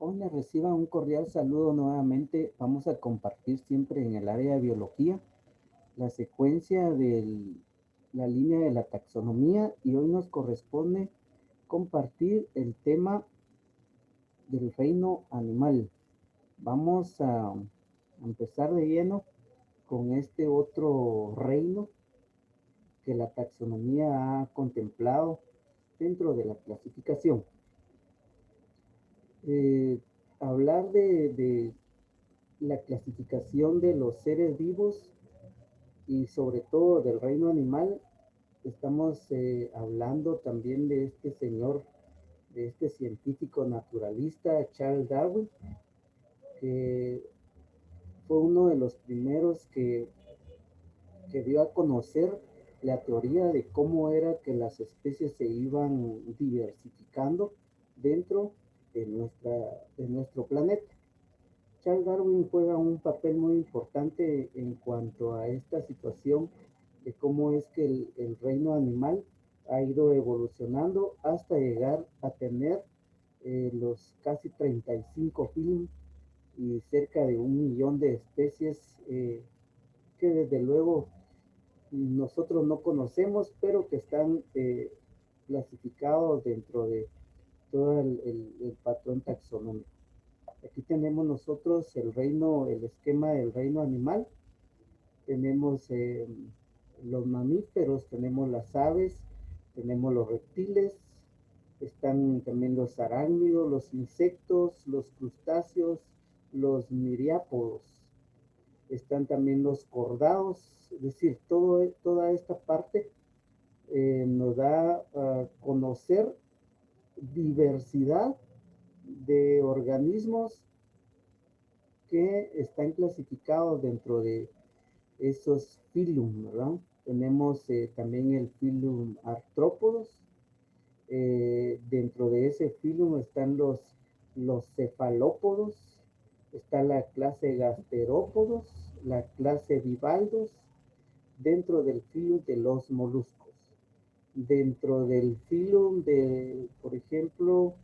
Hola, reciba un cordial saludo nuevamente. Vamos a compartir siempre en el área de biología la secuencia de la línea de la taxonomía y hoy nos corresponde compartir el tema del reino animal. Vamos a empezar de lleno con este otro reino que la taxonomía ha contemplado dentro de la clasificación. Eh, Hablar de la clasificación de los seres vivos y sobre todo del reino animal, estamos hablando también de este señor, de este científico naturalista Charles Darwin, que fue uno de los primeros que dio a conocer la teoría de cómo era que las especies se iban diversificando dentro de nuestro planeta. Charles Darwin juega un papel muy importante en cuanto a esta situación de cómo es que el reino animal ha ido evolucionando hasta llegar a tener los casi 35 film y cerca de 1 millón de especies que desde luego nosotros no conocemos, pero que están clasificados dentro de todo el patrón taxonómico. Aquí tenemos nosotros el esquema del reino animal. Tenemos los mamíferos, tenemos las aves, tenemos los reptiles, están también los arácnidos, los insectos, los crustáceos, los miriápodos, están también los cordados, es decir, toda esta parte nos da a conocer diversidad de organismos que están clasificados dentro de esos filum, ¿verdad? Tenemos también el filum Arthropodos. Dentro de ese filum están los cefalópodos, está la clase Gasterópodos, la clase Bivaldos, dentro del filum de los moluscos. Dentro del filum de, por ejemplo,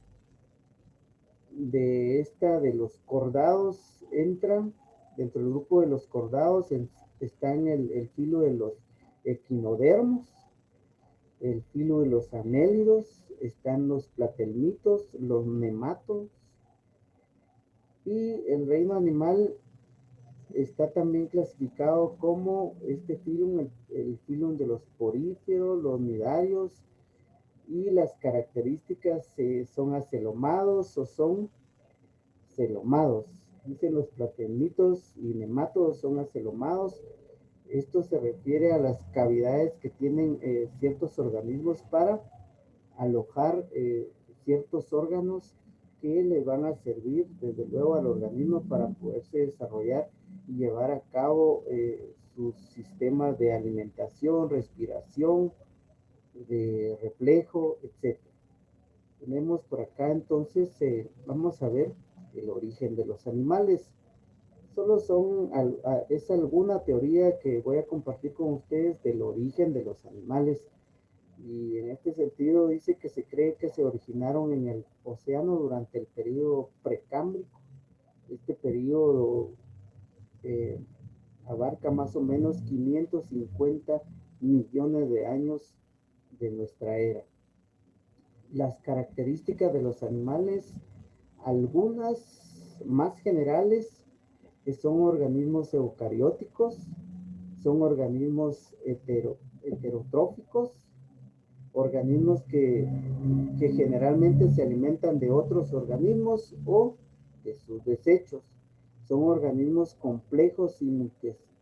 de los cordados entran, dentro del grupo de los cordados está en el filo de los equinodermos, el filo de los anélidos, están los platelmitos, los nematos, y el reino animal está también clasificado como este filum, el filum de los poríferos, los nidarios, y las características son acelomados o son celomados. Dicen los platenitos y nematodos son acelomados. Esto se refiere a las cavidades que tienen ciertos organismos para alojar ciertos órganos que le van a servir desde luego al organismo para poderse desarrollar y llevar a cabo sus sistemas de alimentación, respiración, de reflejo, etcétera. Tenemos por acá entonces, vamos a ver el origen de los animales. Es alguna teoría que voy a compartir con ustedes del origen de los animales. Y en este sentido dice que se cree que se originaron en el océano durante el periodo precámbrico. Este periodo eh, abarca más o menos 550 millones de años de nuestra era. Las características de los animales, algunas más generales, que son organismos eucarióticos, son organismos heterotróficos, organismos que generalmente se alimentan de otros organismos o de sus desechos. Son organismos complejos y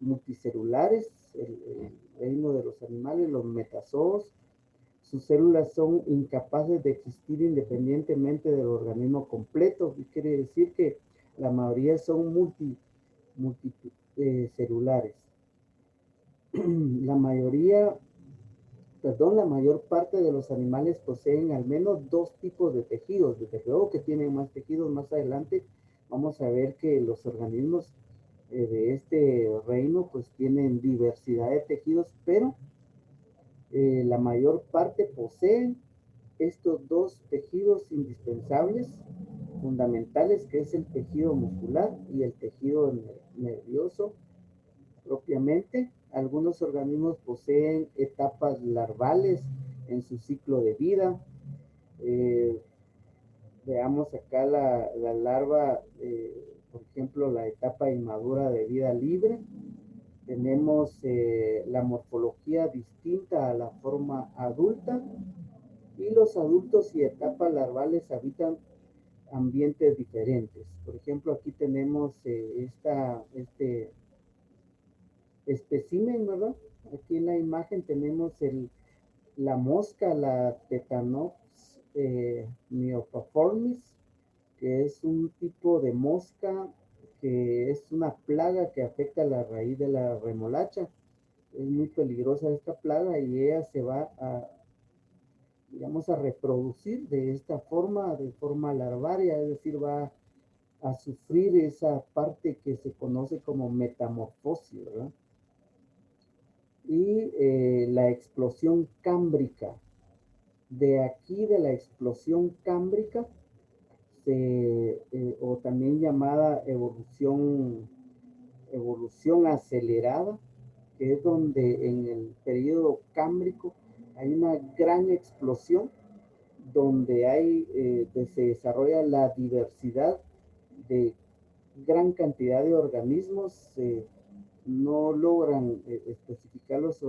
multicelulares, el reino de los animales, los metazoos. Sus células son incapaces de existir independientemente del organismo completo, y quiere decir que la mayoría son multicelulares. La mayor parte de los animales poseen al menos dos tipos de tejidos. Desde luego que tienen más tejidos más adelante. Vamos a ver que los organismos de este reino pues tienen diversidad de tejidos, pero la mayor parte poseen estos dos tejidos indispensables fundamentales, que es el tejido muscular y el tejido nervioso propiamente. Algunos organismos poseen etapas larvales en su ciclo de vida. Eh, Veamos acá la larva, por ejemplo, la etapa inmadura de vida libre. Tenemos la morfología distinta a la forma adulta, y los adultos y etapas larvales habitan ambientes diferentes. Por ejemplo, aquí tenemos este espécimen, ¿verdad? Aquí en la imagen tenemos la mosca, la Tetanops myopiformis, que es un tipo de mosca que es una plaga que afecta la raíz de la remolacha. Es muy peligrosa esta plaga y ella se va a, digamos, a reproducir de esta forma, de forma larvaria, es decir, va a sufrir esa parte que se conoce como metamorfosis, ¿verdad? Y la explosión cámbrica. De aquí, de la explosión cámbrica, o también llamada evolución acelerada, que es donde en el periodo cámbrico hay una gran explosión donde se desarrolla la diversidad de gran cantidad de organismos. No logran especificar los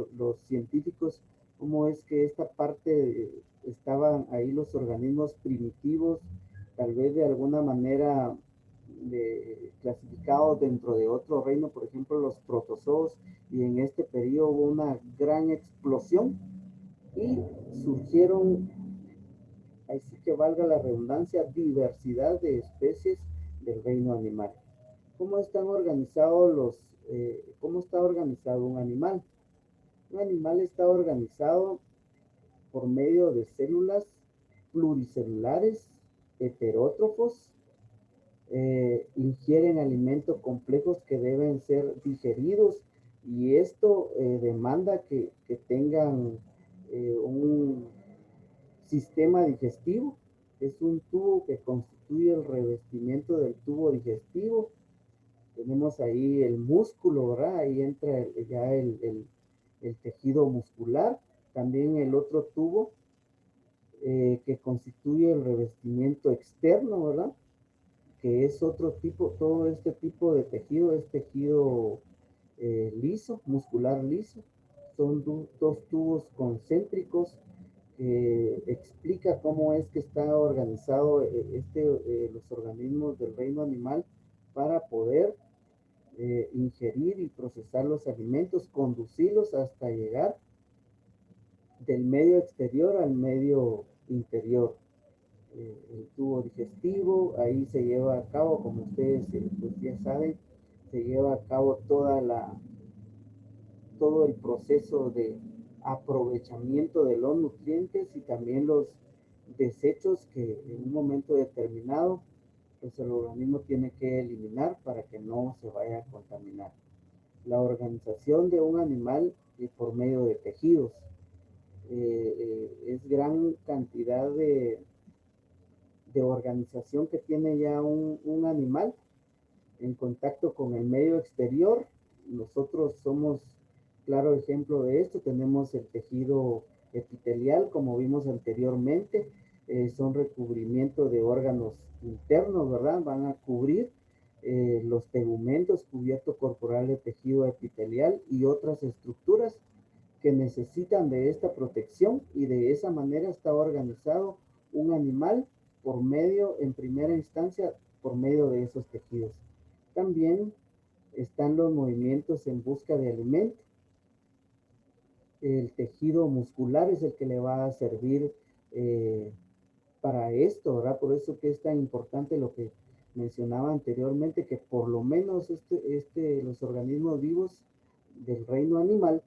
científicos cómo es que esta parte estaban ahí los organismos primitivos, tal vez de alguna manera clasificados dentro de otro reino, por ejemplo los protozoos, y en este periodo hubo una gran explosión y surgieron, ahí sí que valga la redundancia, diversidad de especies del reino animal. ¿Cómo están organizados cómo está organizado un animal? Un animal está organizado por medio de células pluricelulares, heterótrofos, ingieren alimentos complejos que deben ser digeridos, y esto demanda que tengan un sistema digestivo. Es un tubo que constituye el revestimiento del tubo digestivo. Tenemos ahí el músculo, ¿verdad? Ahí entra ya el tejido muscular. También el otro tubo que constituye el revestimiento externo, ¿verdad? Que es otro tipo, todo este tipo de tejido es tejido liso, muscular liso. Son dos tubos concéntricos que explica cómo es que está organizado los organismos del reino animal para poder ingerir y procesar los alimentos, conducirlos hasta llegar del medio exterior al medio interior. El tubo digestivo, ahí se lleva a cabo, como ustedes pues ya saben, se lleva a cabo todo el proceso de aprovechamiento de los nutrientes y también los desechos que en un momento determinado pues el organismo tiene que eliminar para que no se vaya a contaminar. La organización de un animal por medio de tejidos. Es gran cantidad de organización que tiene ya un animal en contacto con el medio exterior. Nosotros somos claro ejemplo de esto. Tenemos el tejido epitelial, como vimos anteriormente, son recubrimientos de órganos internos, ¿verdad? Van a cubrir los tegumentos, cubierto corporal de tejido epitelial y otras estructuras que necesitan de esta protección, y de esa manera está organizado un animal por medio, en primera instancia, por medio de esos tejidos. También están los movimientos en busca de alimento. El tejido muscular es el que le va a servir para esto, ¿verdad? Por eso que es tan importante lo que mencionaba anteriormente, que por lo menos los organismos vivos del reino animal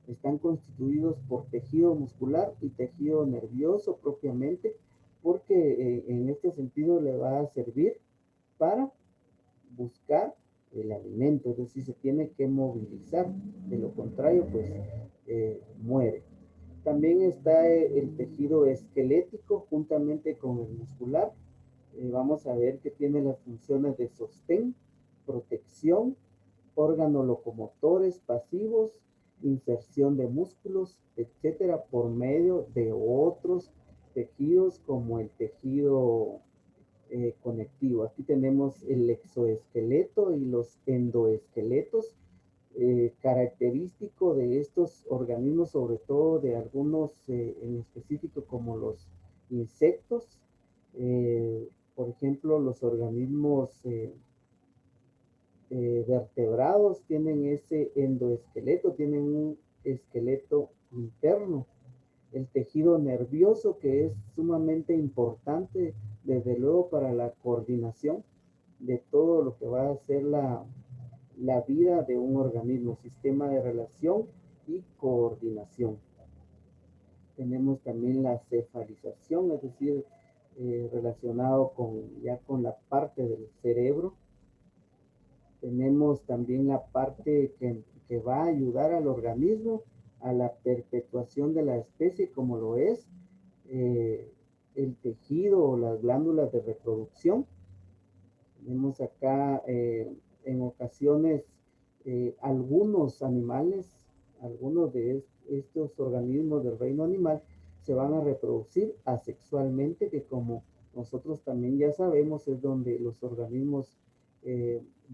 están constituidos por tejido muscular y tejido nervioso propiamente, porque en este sentido le va a servir para buscar el alimento, es decir, se tiene que movilizar, de lo contrario, pues muere. También está el tejido esquelético juntamente con el muscular, Vamos a ver que tiene las funciones de sostén, protección, órganos locomotores pasivos, inserción de músculos, etcétera, por medio de otros tejidos como el tejido conectivo. Aquí tenemos el exoesqueleto y los endoesqueletos. Característico de estos organismos, sobre todo de algunos en específico como los insectos, por ejemplo, los organismos vertebrados tienen ese endoesqueleto, tienen un esqueleto interno. El tejido nervioso, que es sumamente importante, desde luego, para la coordinación de todo lo que va a ser la vida de un organismo, sistema de relación y coordinación. Tenemos también la cefalización, es decir, relacionado ya con la parte del cerebro. Tenemos también la parte que va a ayudar al organismo a la perpetuación de la especie, como lo es eh, el tejido o las glándulas de reproducción. Tenemos acá en ocasiones algunos animales, algunos de estos organismos del reino animal se van a reproducir asexualmente, que como nosotros también ya sabemos es donde los organismos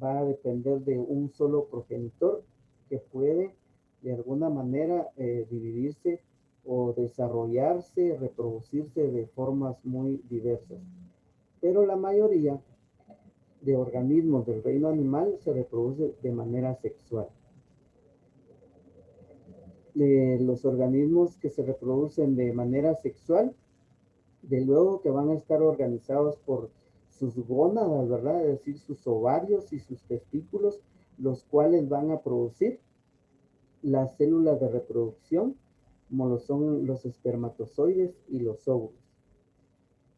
va a depender de un solo progenitor que puede de alguna manera dividirse o desarrollarse, reproducirse de formas muy diversas. Pero la mayoría de organismos del reino animal se reproduce de manera sexual. Los organismos que se reproducen de manera sexual, de luego que van a estar organizados por sus gónadas, ¿verdad? Es decir, sus ovarios y sus testículos, los cuales van a producir las células de reproducción, como lo son los espermatozoides y los óvulos.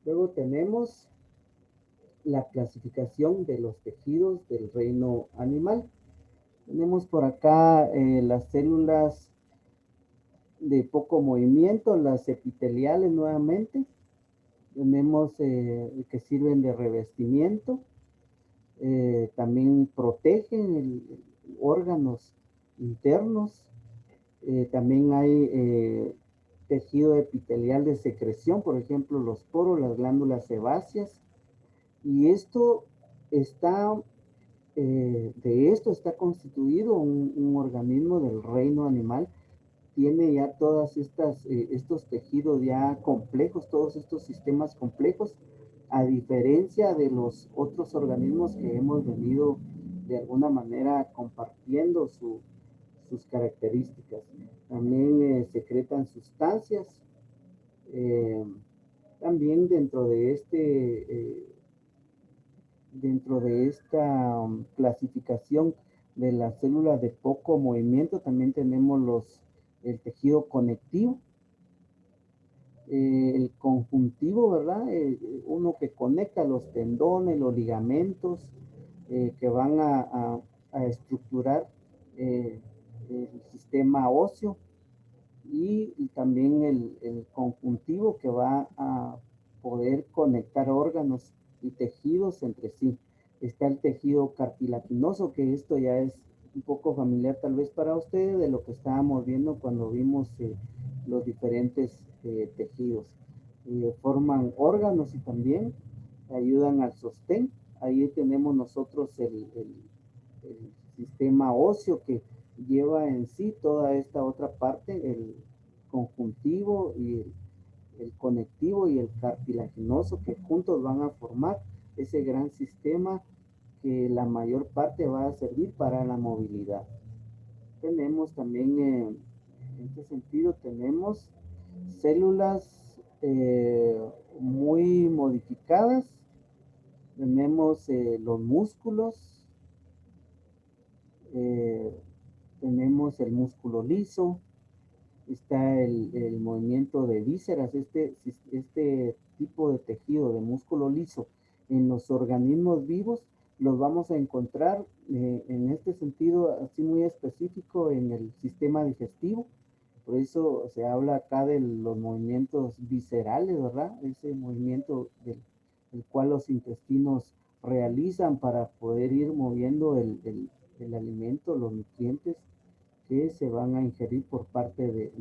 Luego tenemos la clasificación de los tejidos del reino animal. Tenemos por acá las células de poco movimiento, las epiteliales nuevamente. Tenemos que sirven de revestimiento. También protegen órganos internos. También hay tejido epitelial de secreción, por ejemplo, los poros, las glándulas sebáceas. Y esto está de esto está constituido un organismo del reino animal. Tiene ya todas estos tejidos ya complejos, todos estos sistemas complejos, a diferencia de los otros organismos que hemos venido de alguna manera compartiendo sus características. También secretan sustancias. Eh, También dentro de esta clasificación de las células de poco movimiento, también tenemos el tejido conectivo, el conjuntivo, ¿verdad? Uno que conecta los tendones, los ligamentos, que van a estructurar eh, el sistema óseo, y también el conjuntivo que va a poder conectar órganos y tejidos entre sí. Está el tejido cartilaginoso, que esto ya es un poco familiar tal vez para ustedes de lo que estábamos viendo cuando vimos los diferentes tejidos. Forman órganos y también ayudan al sostén. Ahí tenemos nosotros el sistema óseo que lleva en sí toda esta otra parte, el conjuntivo y el conectivo y el cartilaginoso, que juntos van a formar ese gran sistema que la mayor parte va a servir para la movilidad. Tenemos también, en este sentido, tenemos células muy modificadas. Tenemos los músculos, eh, tenemos el músculo liso, está el movimiento de vísceras. Este tipo de tejido de músculo liso en los organismos vivos los vamos a encontrar en este sentido así muy específico en el sistema digestivo. Por eso se habla acá de los movimientos viscerales, ¿verdad? Ese movimiento el cual los intestinos realizan para poder ir moviendo el alimento, los nutrientes que se van a ingerir por parte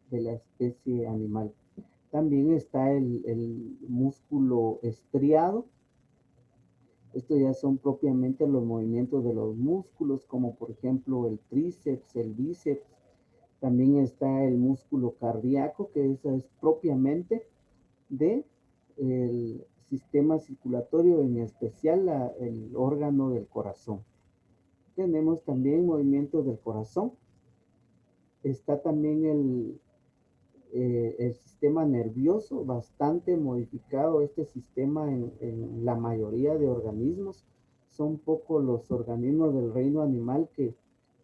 de la especie animal. También está el músculo estriado. Estos ya son propiamente los movimientos de los músculos, como por ejemplo el tríceps, el bíceps. También está el músculo cardíaco, que eso es propiamente de el sistema circulatorio, en especial el órgano del corazón. Tenemos también movimientos del corazón. Está también el sistema nervioso, bastante modificado este sistema en la mayoría de organismos. Son pocos los organismos del reino animal que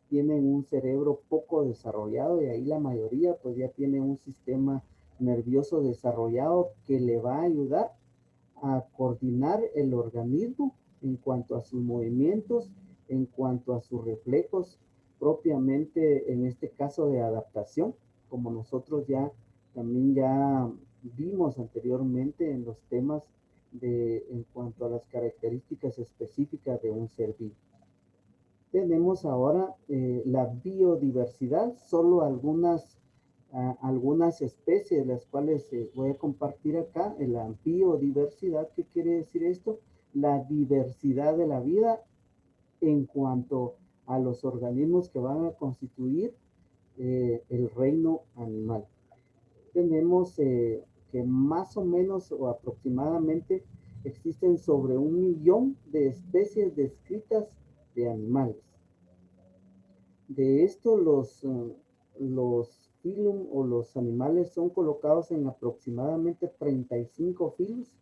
tienen un cerebro poco desarrollado, y ahí la mayoría pues ya tiene un sistema nervioso desarrollado que le va a ayudar a coordinar el organismo en cuanto a sus movimientos, en cuanto a sus reflejos, propiamente en este caso de adaptación, como nosotros ya también ya vimos anteriormente en los temas en cuanto a las características específicas de un ser vivo. Tenemos ahora la biodiversidad, solo algunas especies, las cuales voy a compartir acá. En la biodiversidad, ¿qué quiere decir esto? La diversidad de la vida en cuanto a los organismos que van a constituir el reino animal. Tenemos que más o menos o aproximadamente existen sobre 1 millón de especies descritas de animales. De esto, los filum o los animales son colocados en aproximadamente 35 filos,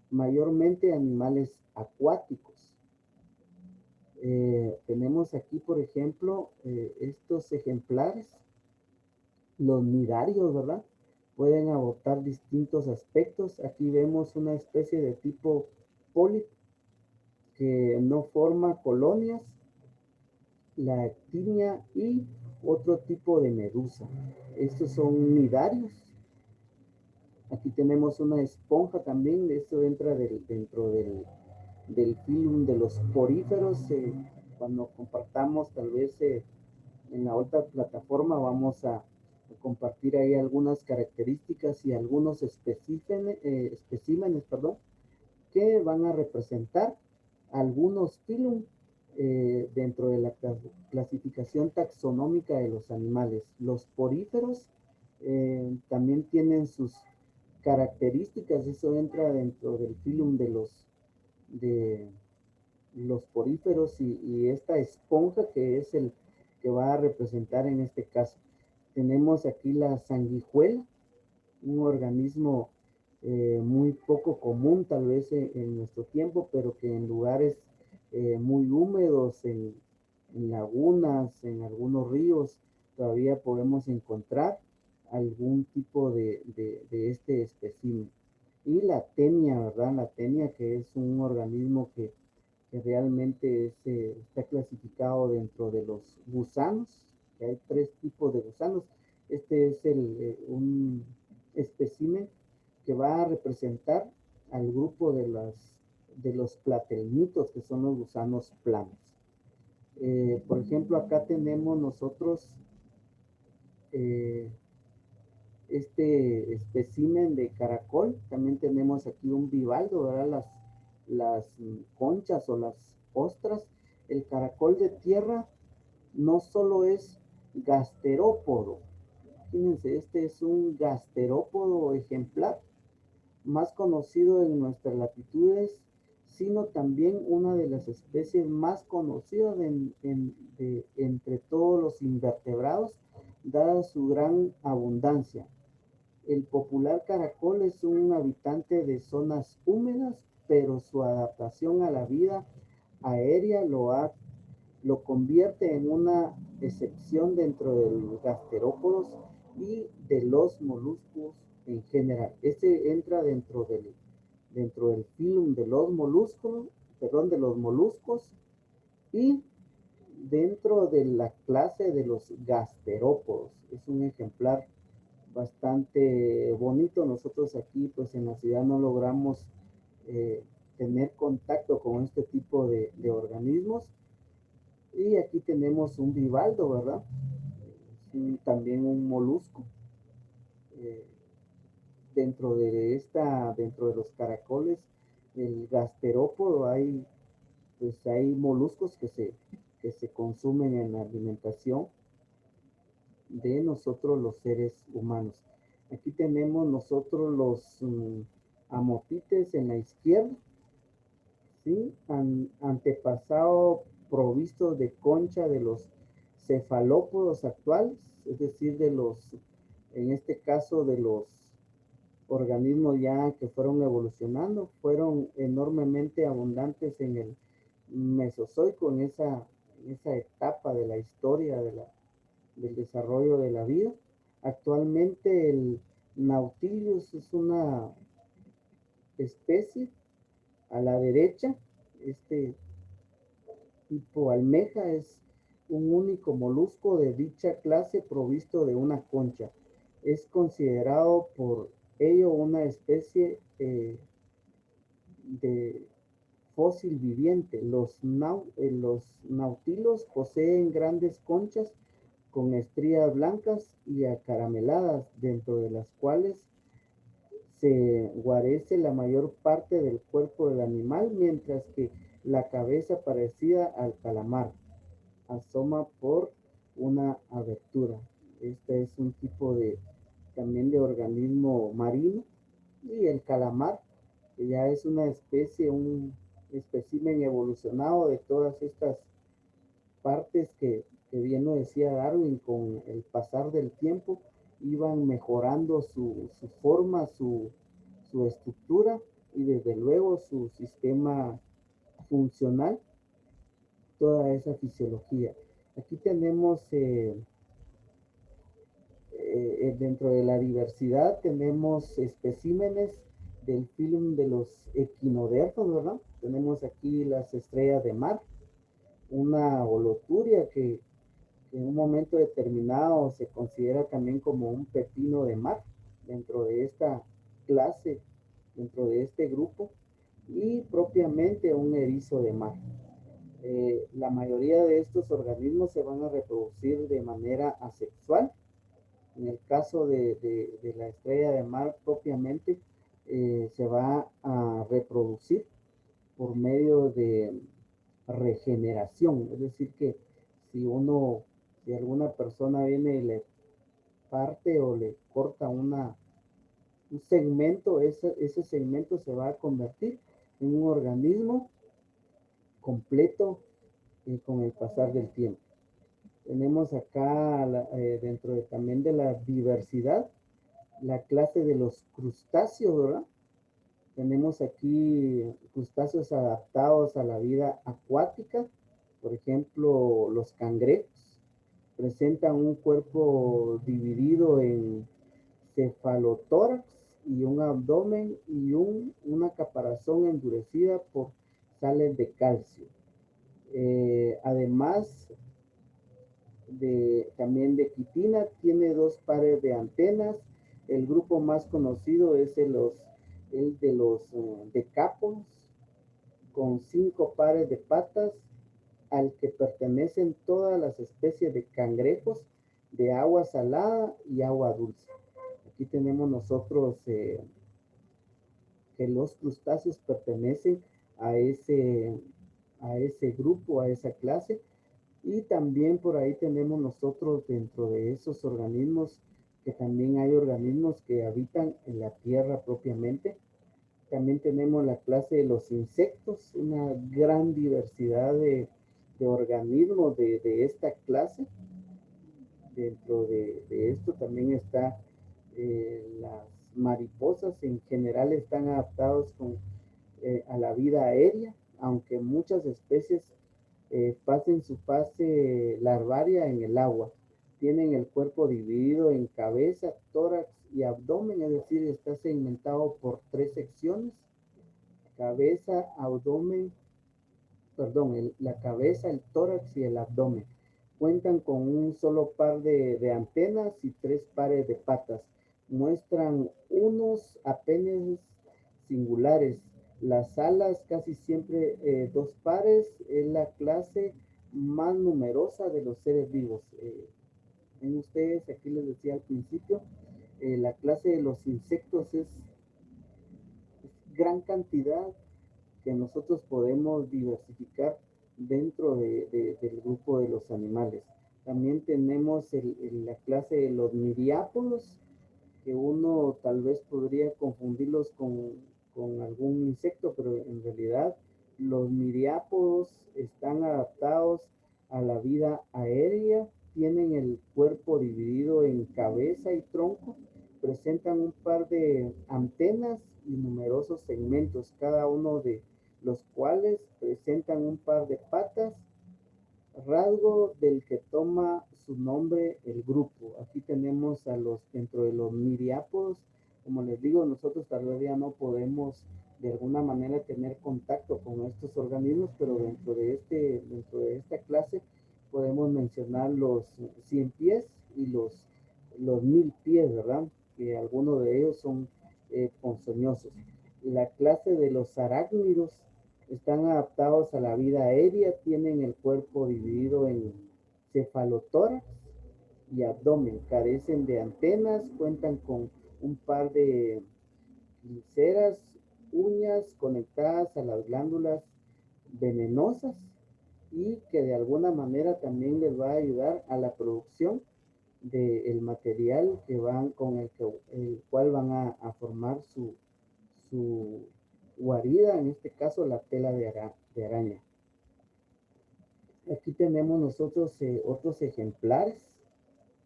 mayormente animales acuáticos. Tenemos aquí, por ejemplo, estos ejemplares, los nidarios, ¿verdad? Pueden adoptar distintos aspectos. Aquí vemos una especie de tipo pólipo que no forma colonias, la actinia y otro tipo de medusa. Estos son nidarios. Aquí tenemos una esponja también. Esto entra dentro del filum de los poríferos. Cuando compartamos tal vez en la otra plataforma vamos a compartir ahí algunas características y algunos especímenes, perdón, que van a representar algunos filum dentro de la clasificación taxonómica de los animales. Los poríferos también tienen sus características. Eso entra dentro del filum de los poríferos y esta esponja que es el que va a representar en este caso. Tenemos aquí la sanguijuela, un organismo muy poco común tal vez en nuestro tiempo, pero que en lugares muy húmedos, en lagunas, en algunos ríos, todavía podemos encontrar algún tipo de este espécimen. Y la tenia, ¿verdad? La tenia, que es un organismo que realmente está clasificado dentro de los gusanos, que hay 3 tipos de gusanos. Este es un espécimen que va a representar al grupo de los platelmitos, que son los gusanos planos. Por ejemplo, acá tenemos nosotros eh, este espécimen de caracol. También tenemos aquí un bivaldo, ¿verdad? Las conchas o las ostras. El caracol de tierra no solo es gasterópodo. Fíjense, este es un gasterópodo ejemplar, más conocido en nuestras latitudes, sino también una de las especies más conocidas entre todos los invertebrados, dada su gran abundancia. El popular caracol es un habitante de zonas húmedas, pero su adaptación a la vida aérea lo convierte en una excepción dentro de los gasterópodos y de los moluscos en general. Este entra dentro del filum de los moluscos, perdón, de los moluscos, y dentro de la clase de los gasterópodos. Es un ejemplar bastante bonito. Nosotros aquí, pues en la ciudad no logramos tener contacto con este tipo de organismos. Y aquí tenemos un bivaldo, ¿verdad? También un molusco. Eh, dentro de los caracoles, el gasterópodo, hay moluscos que se consumen en la alimentación de nosotros los seres humanos. Aquí tenemos nosotros los amotites en la izquierda, ¿sí? Antepasado provisto de concha de los cefalópodos actuales, es decir, en este caso, de los organismos ya que fueron evolucionando, fueron enormemente abundantes en el Mesozoico, en esa etapa de la historia del desarrollo de la vida. Actualmente el Nautilus es una especie a la derecha. Este tipo almeja es un único molusco de dicha clase provisto de una concha. Es considerado por ello una especie de fósil viviente. Los nautilos poseen grandes conchas con estrías blancas y acarameladas, dentro de las cuales se guarece la mayor parte del cuerpo del animal, mientras que la cabeza, parecida al calamar, asoma por una abertura. Este es un tipo también de organismo marino. Y el calamar, que ya es una especie, un espécimen evolucionado de todas estas partes que bien lo decía Darwin, con el pasar del tiempo iban mejorando su forma, su estructura y desde luego su sistema funcional, toda esa fisiología. Aquí tenemos dentro de la diversidad, tenemos especímenes del filum de los equinodermos, ¿verdad? Tenemos aquí las estrellas de mar, una holoturia que en un momento determinado se considera también como un pepino de mar dentro de esta clase, dentro de este grupo, y propiamente un erizo de mar. La mayoría de estos organismos se van a reproducir de manera asexual. En el caso de la estrella de mar propiamente, se va a reproducir por medio de regeneración. Es decir, que si si alguna persona viene y le parte o le corta un segmento, ese segmento se va a convertir en un organismo completo con el pasar del tiempo. Tenemos acá, también de la diversidad, la clase de los crustáceos, ¿verdad? Tenemos aquí crustáceos adaptados a la vida acuática. Por ejemplo, los cangrejos presentan un cuerpo dividido en cefalotórax y un abdomen y una caparazón endurecida por sales de calcio. Además también de quitina, tiene dos pares de antenas. El grupo más conocido es el de los decápodos, con 5 pares de patas, al que pertenecen todas las especies de cangrejos de agua salada y agua dulce. Aquí tenemos nosotros que los crustáceos pertenecen a a ese grupo, a esa clase. Y también por ahí tenemos nosotros, dentro de esos organismos, que también hay organismos que habitan en la tierra propiamente. También tenemos la clase de los insectos, una gran diversidad de organismos de esta clase. Dentro de esto también está las mariposas. En general están adaptados a la vida aérea, aunque muchas especies pasen su fase larvaria en el agua. Tienen el cuerpo dividido en cabeza, tórax y abdomen, es decir, está segmentado por 3 secciones: cabeza, abdomen, perdón, la cabeza, el tórax y el abdomen. Cuentan con un solo par de antenas y 3 pares de patas. muestran unos apenes singulares. Las alas casi siempre dos pares es la clase más numerosa de los seres vivos. En ustedes, aquí les decía al principio, la clase de los insectos es gran cantidad que nosotros podemos diversificar dentro del grupo de los animales. También tenemos la clase de los miriápodos, que uno tal vez podría confundirlos con algún insecto, pero en realidad los miriápodos están adaptados a la vida aérea, tienen el cuerpo dividido en cabeza y tronco, presentan un par de antenas y numerosos segmentos, cada uno de los cuales presentan un par de patas, rasgo del que toma su nombre el grupo. Aquí tenemos a los, dentro de los miriápodos, como les digo, nosotros todavía no podemos de alguna manera tener contacto con estos organismos, pero dentro de esta clase podemos mencionar los 100 pies y los 1000 pies, ¿verdad? Que algunos de ellos son ponzoñosos. La clase de los arácnidos están adaptados a la vida aérea, tienen el cuerpo dividido en cefalotórax y abdomen, carecen de antenas, cuentan con un par de quiseras, uñas conectadas a las glándulas venenosas y que de alguna manera también les va a ayudar a la producción del material que van con el cual van a formar su guarida, en este caso la tela de araña. Aquí tenemos nosotros otros ejemplares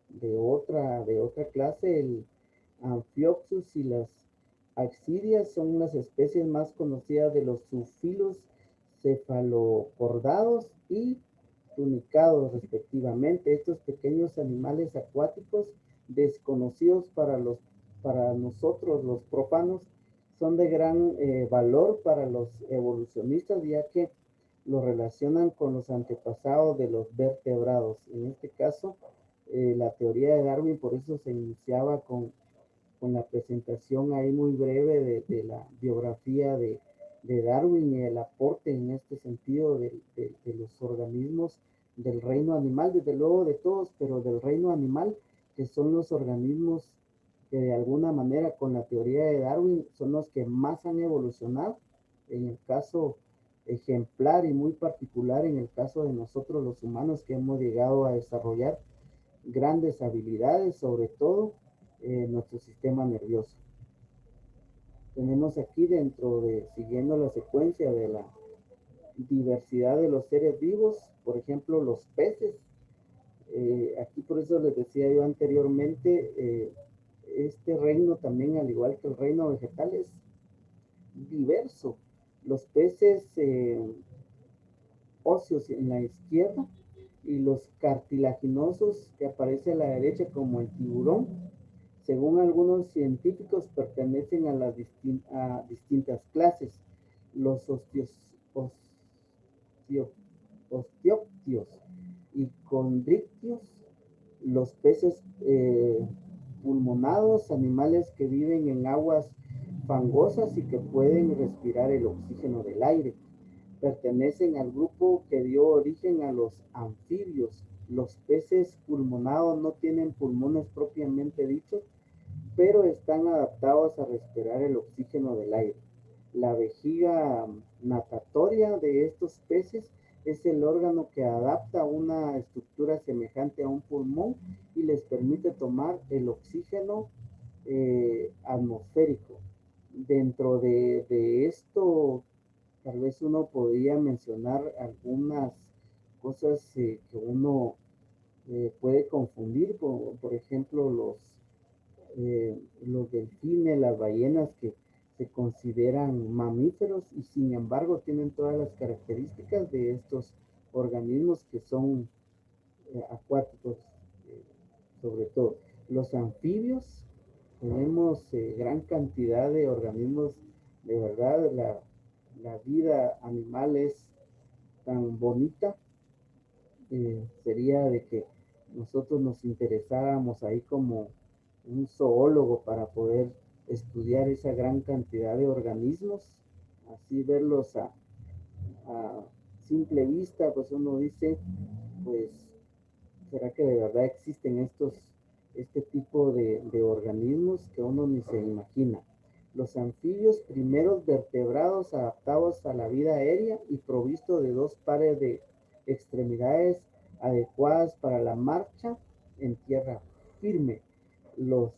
de otra clase, el Amphioxus y las Axidias son las especies más conocidas de los zoofilos cefalocordados y tunicados respectivamente. Estos pequeños animales acuáticos desconocidos para nosotros los profanos son de gran valor para los evolucionistas, ya que lo relacionan con los antepasados de los vertebrados. En este caso, la teoría de Darwin por eso se iniciaba con la presentación ahí muy breve de la biografía de Darwin y el aporte en este sentido de los organismos del reino animal, desde luego de todos, pero del reino animal, que son los organismos que de alguna manera con la teoría de Darwin son los que más han evolucionado. En el caso ejemplar y muy particular, en el caso de nosotros los humanos, que hemos llegado a desarrollar grandes habilidades, sobre todo nuestro sistema nervioso. Tenemos aquí siguiendo la secuencia de la diversidad de los seres vivos, por ejemplo, los peces. Aquí por eso les decía yo anteriormente, este reino también, al igual que el reino vegetal, es diverso. Los peces óseos en la izquierda y los cartilaginosos que aparece a la derecha como el tiburón, según algunos científicos pertenecen a distintas clases. Los osteoptios y condrictios, los peces pulmonados, animales que viven en aguas fangosas y que pueden respirar el oxígeno del aire. Pertenecen al grupo que dio origen a los anfibios. Los peces pulmonados no tienen pulmones propiamente dichos, pero están adaptados a respirar el oxígeno del aire. La vejiga natatoria de estos peces es el órgano que adapta una estructura semejante a un pulmón y les permite tomar el oxígeno atmosférico. Dentro de esto, tal vez uno podría mencionar algunas cosas que uno puede confundir, por ejemplo, los delfines, las ballenas que se consideran mamíferos y sin embargo tienen todas las características de estos organismos que son acuáticos, eh, sobre todo. Los anfibios, tenemos gran cantidad de organismos, de verdad, la vida animal es tan bonita, sería de que nosotros nos interesáramos ahí como un zoólogo para poder estudiar esa gran cantidad de organismos, así verlos a simple vista, pues uno dice, pues, ¿será que de verdad existen este tipo de organismos que uno ni se imagina? Los anfibios, primeros vertebrados adaptados a la vida aérea y provisto de dos pares de extremidades adecuadas para la marcha en tierra firme. Los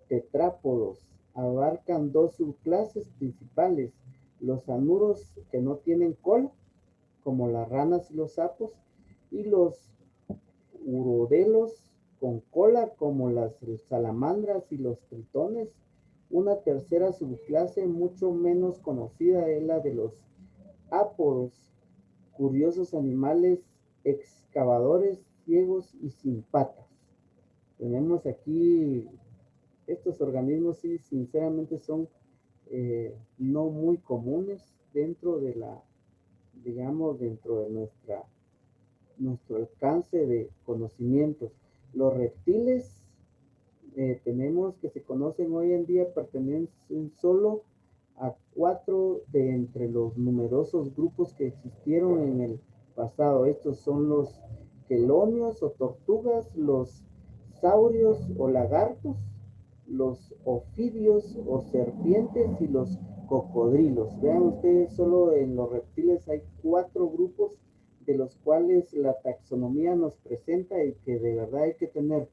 tetrápodos abarcan dos subclases principales, los anuros que no tienen cola, como las ranas y los sapos, y los urodelos con cola como las salamandras y los tritones. Una tercera subclase mucho menos conocida es la de los ápodos, curiosos animales excavadores ciegos y sin patas. Tenemos aquí estos organismos, sí, sinceramente son no muy comunes dentro de la, digamos, dentro de nuestro alcance de conocimientos. Los reptiles tenemos que se conocen hoy en día pertenecen solo a 4 de entre los numerosos grupos que existieron en el pasado. Estos son los quelonios o tortugas, los saurios o lagartos, los ofidios o serpientes y los cocodrilos. Vean ustedes, solo en los reptiles hay 4 grupos de los cuales la taxonomía nos presenta y que de verdad hay que tener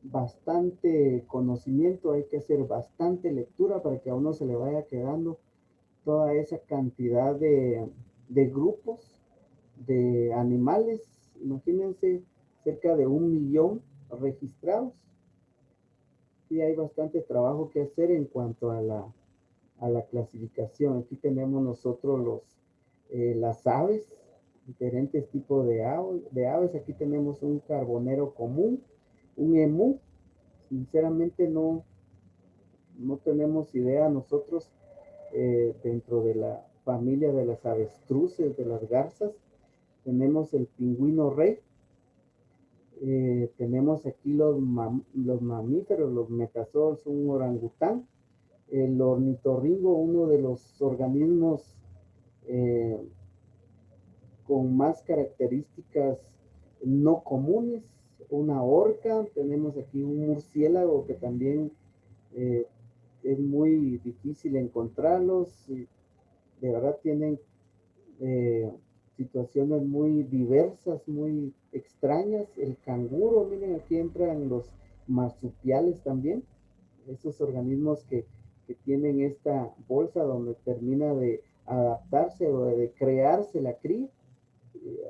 bastante conocimiento, hay que hacer bastante lectura para que a uno se le vaya quedando toda esa cantidad de grupos de animales. Imagínense, cerca de 1 millón registrados. Y hay bastante trabajo que hacer en cuanto a la clasificación. Aquí tenemos nosotros las aves, diferentes tipos de aves. Aquí tenemos un carbonero común, un emú. Sinceramente no tenemos idea nosotros dentro de la familia de las avestruces, de las garzas. Tenemos el pingüino rey. Tenemos aquí los mamíferos, los metazoos, un orangután. El ornitorrinco, uno de los organismos eh, con más características no comunes, una orca. Tenemos aquí un murciélago que también eh, es muy difícil encontrarlos. Y de verdad tienen eh, situaciones muy diversas, muy extrañas. El canguro, miren, aquí entran los marsupiales también, esos organismos que tienen esta bolsa donde termina de adaptarse o de crearse la cría.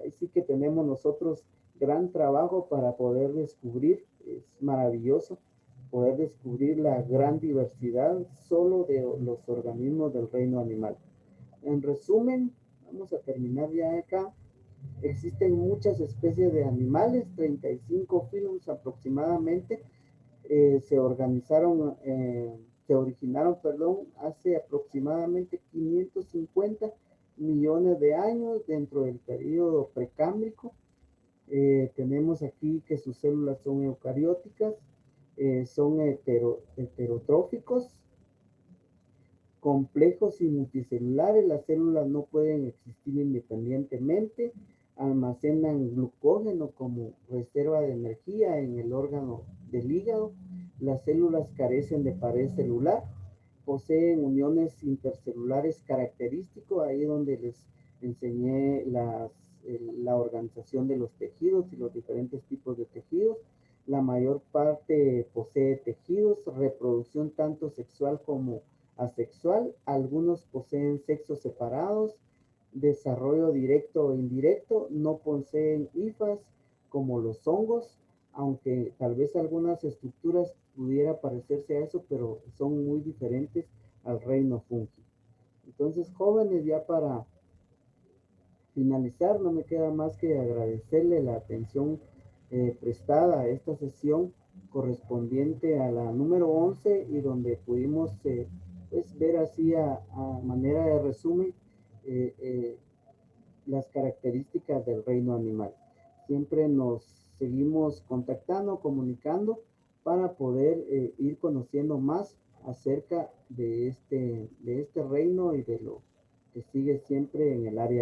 Ahí sí que tenemos nosotros gran trabajo para poder descubrir, es maravilloso poder descubrir la gran diversidad solo de los organismos del reino animal. En resumen, vamos a terminar ya acá. Existen muchas especies de animales, 35 filums aproximadamente, se organizaron, se originaron, perdón, hace aproximadamente 550 millones de años dentro del periodo precámbrico. Tenemos aquí que sus células son eucarióticas, son heterotróficos, complejos y multicelulares. Las células no pueden existir independientemente, almacenan glucógeno como reserva de energía en el órgano del hígado. Las células carecen de pared celular, poseen uniones intercelulares característicos, ahí donde les enseñé la organización de los tejidos y los diferentes tipos de tejidos. La mayor parte posee tejidos, reproducción tanto sexual como asexual. Algunos poseen sexos separados, desarrollo directo o indirecto, no poseen hifas como los hongos, aunque tal vez algunas estructuras pudiera parecerse a eso, pero son muy diferentes al reino fungi. Entonces, jóvenes, ya para finalizar, no me queda más que agradecerle la atención prestada a esta sesión correspondiente a la número 11 y donde pudimos pues, ver así a manera de resumen eh, eh, las características del reino animal. Siempre nos seguimos contactando, comunicando para poder ir conociendo más acerca de este reino y de lo que sigue siempre en el área